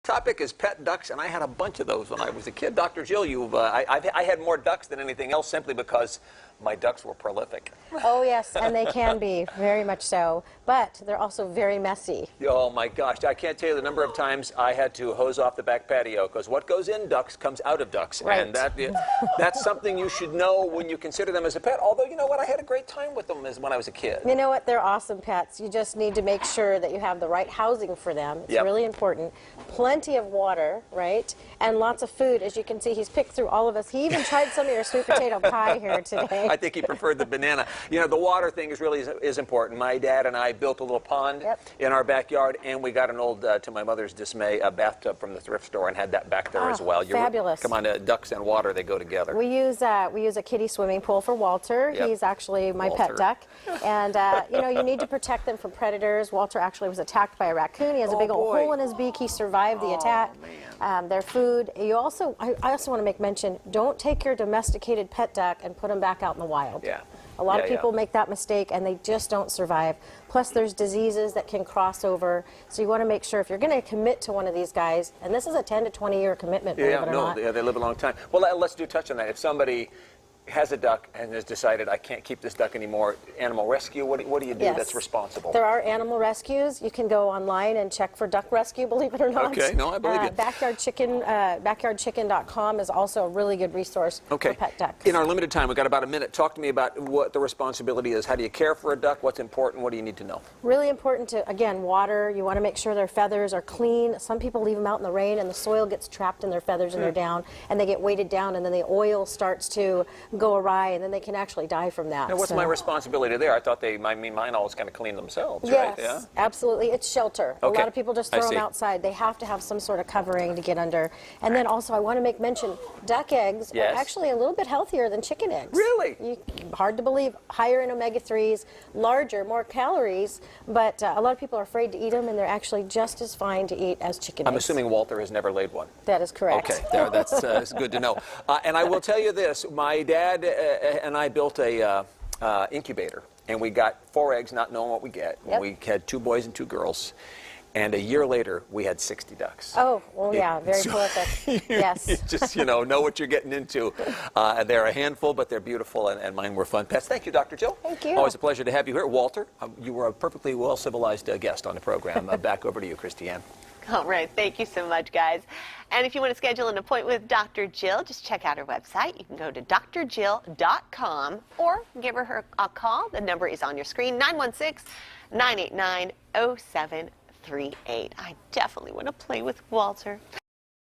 Topic is pet ducks, and I had a bunch of those when I was a kid. Dr. Jill, I had more ducks than anything else simply because my ducks were prolific. Oh, yes, and they can be, very much so. But they're also very messy. Oh, my gosh. I can't tell you the number of times I had to hose off the back patio because what goes in ducks comes out of ducks. Right. And that's something you should know when you consider them as a pet. Although, you know what? I had a great time with them when I was a kid. You know what? They're awesome pets. You just need to make sure that you have the right housing for them. It's really important. Plenty of water, right? And lots of food. As you can see, he's picked through all of us. He even tried some of your sweet potato pie here today. I think he preferred the banana. You know, the water thing is important. My dad and I built a little pond in our backyard, and we got an old, to my mother's dismay, a bathtub from the thrift store and had that back there as well. Fabulous. Come on, ducks and water, they go together. We use a kiddie swimming pool for Walter. He's actually my pet duck. And, you know, you need to protect them from predators. Walter actually was attacked by a raccoon. He has a big old hole in his beak. He survived the attack. Their food. I also want to make mention, don't take your domesticated pet duck and put them back out in the wild. A lot of people make that mistake and they just don't survive. Plus there's diseases that can cross over. So you want to make sure if you're going to commit to one of these guys, and this is a 10 to 20 year commitment, believe it or not. They live a long time. Well, let's touch on that. If somebody has a duck and has decided I can't keep this duck anymore, animal rescue, what do you do that's responsible? There are animal rescues. You can go online and check for duck rescue, believe it or not. Okay, no, I believe you. Backyardchicken.com is also a really good resource for pet ducks. In our limited time, we've got about a minute. Talk to me about what the responsibility is. How do you care for a duck? What's important? What do you need to know? Really important to, again, water. You want to make sure their feathers are clean. Some people leave them out in the rain and the soil gets trapped in their feathers and they're down, and they get weighted down, and then the oil starts to go awry, and then they can actually die from that. Now, what's my responsibility there? I thought mine always kind of clean themselves, right? Yeah? Absolutely. It's shelter. A lot of people just throw them outside. They have to have some sort of covering to get under. And then also, I want to make mention, duck eggs are actually a little bit healthier than chicken eggs. Really? Hard to believe. Higher in omega-3s, larger, more calories, but a lot of people are afraid to eat them, and they're actually just as fine to eat as chicken eggs. I'm assuming Walter has never laid one. That is correct. Okay, that's good to know. And I will tell you this, my dad and I built a incubator, and we got 4 eggs not knowing what we get. We had 2 boys and 2 girls, and a year later we had 60 ducks. Oh, well, yeah, very prolific. Yes. You just, know what you're getting into. They're a handful, but they're beautiful, and mine were fun pets. Thank you, Dr. Jill. Thank you. Always a pleasure to have you here. Walter, you were a perfectly well-civilized guest on the program. Back over to you, Christiane. All right. Thank you so much, guys. And if you want to schedule an appointment with Dr. Jill, just check out her website. You can go to drjill.com or give her a call. The number is on your screen, 916-989-0738. I definitely want to play with Walter.